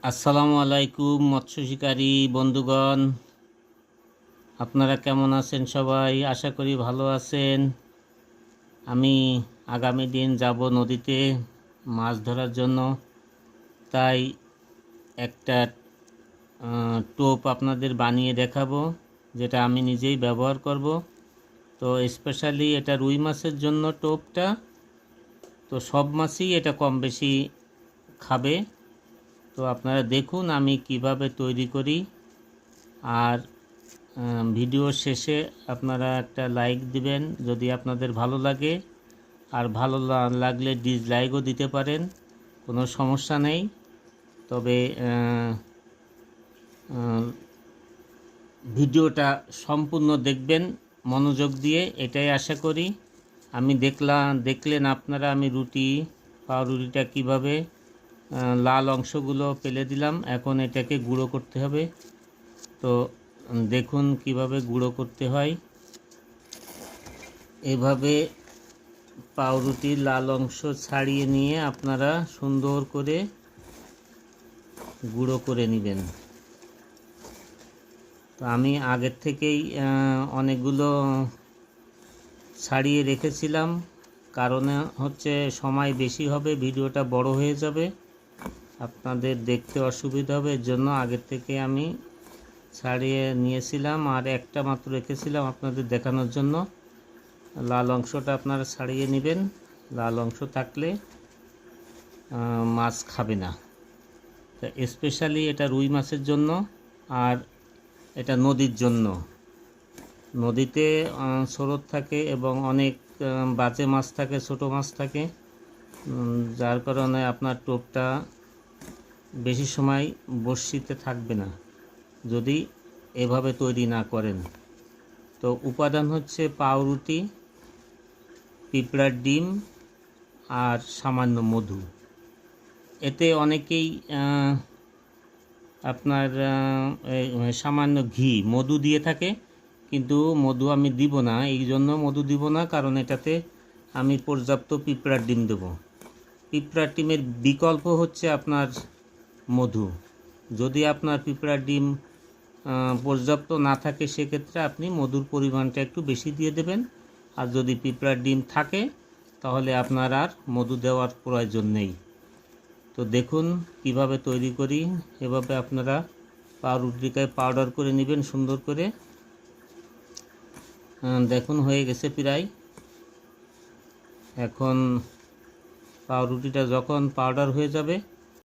আসসালামু আলাইকুম মৎস্য শিকারী বন্ধুগণ, আপনারা কেমন আছেন? সবাই আশা করি ভালো আছেন। আমি আগামী দিন যাব নদীতে মাছ ধরার জন্য, তাই একটা টোপ আপনাদের বানিয়ে দেখাবো, যেটা আমি নিজেই ব্যবহার করব। তো স্পেশালি এটা রুই মাছের জন্য টোপটা। তো সব মাছই এটা কম বেশি খাবে। তো আপনারা দেখুন আমি কিভাবে তৈরি করি। আর ভিডিও শেষে আপনারা একটা লাইক দিবেন যদি আপনাদের ভালো লাগে, আর ভালো লাগলে ডিসলাইকও দিতে পারেন, কোনো সমস্যা নেই। তবে ভিডিওটা সম্পূর্ণ দেখবেন মনোযোগ দিয়ে, এটাই আশা করি। আমি দেখলেন আপনারা আমি পাউরুটিটা কিভাবে লাল অংশগুলো ফেলে দিলাম। এখন এটাকে গুঁড়ো করতে হবে। তো দেখুন কিভাবে গুঁড়ো করতে হয়। এভাবে পাউরুটির লাল অংশ ছাড়িয়ে নিয়ে আপনারা সুন্দর করে গুঁড়ো করে নেবেন। তো আমি আগের থেকেই অনেকগুলো ছাড়িয়ে রেখেছিলাম, কারণে হচ্ছে সময় বেশি হবে, ভিডিওটা বড় হয়ে যাবে, আপনাদের দেখতে অসুবিধা হবে। এর জন্য আগের থেকে আমি ছাড়িয়ে নিয়েছিলাম, আর একটা মাত্র রেখেছিলাম আপনাদের দেখানোর জন্য। লাল অংশটা আপনারা ছাড়িয়ে নেবেন, লাল অংশ থাকলে মাছ খাবে না। তা স্পেশালি এটা রুই মাছের জন্য, আর এটা নদীর জন্য। নদীতে স্রোত থাকে এবং অনেক বাজে মাছ থাকে, ছোট মাছ থাকে, যার কারণে আপনার টোপটা বেশি সময় বড়শিতে থাকবে না যদি এভাবে তৈরি না করেন। তো উপাদান হচ্ছে পাউরুটি, পিঁপড়ার ডিম আর সামান্য মধু। এতে অনেকেই আপনার সামান্য ঘি, মধু দিয়ে থাকে, কিন্তু মধু আমি দিব না। এই জন্য মধু দিব না, কারণ এটাতে আমি পর্যাপ্ত পিঁপড়ার ডিম দেব। পিঁপড়ার ডিমের বিকল্প হচ্ছে আপনার মধু। যদি আপনার পিঁপড়ার ডিম পর্যাপ্ত না থাকে, সেক্ষেত্রে আপনি মধুর পরিমাণটা একটু বেশি দিয়ে দেবেন। আর যদি পিঁপড়ার ডিম থাকে, তাহলে আপনার আর মধু দেওয়ার প্রয়োজন নেই। তো দেখুন কিভাবে তৈরি করি। এভাবে আপনারা পাউরুটিকে পাউডার করে নেবেন সুন্দর করে। দেখুন হয়ে গেছে প্রায়। এখন পাউরুটিটা যখন পাউডার হয়ে যাবে,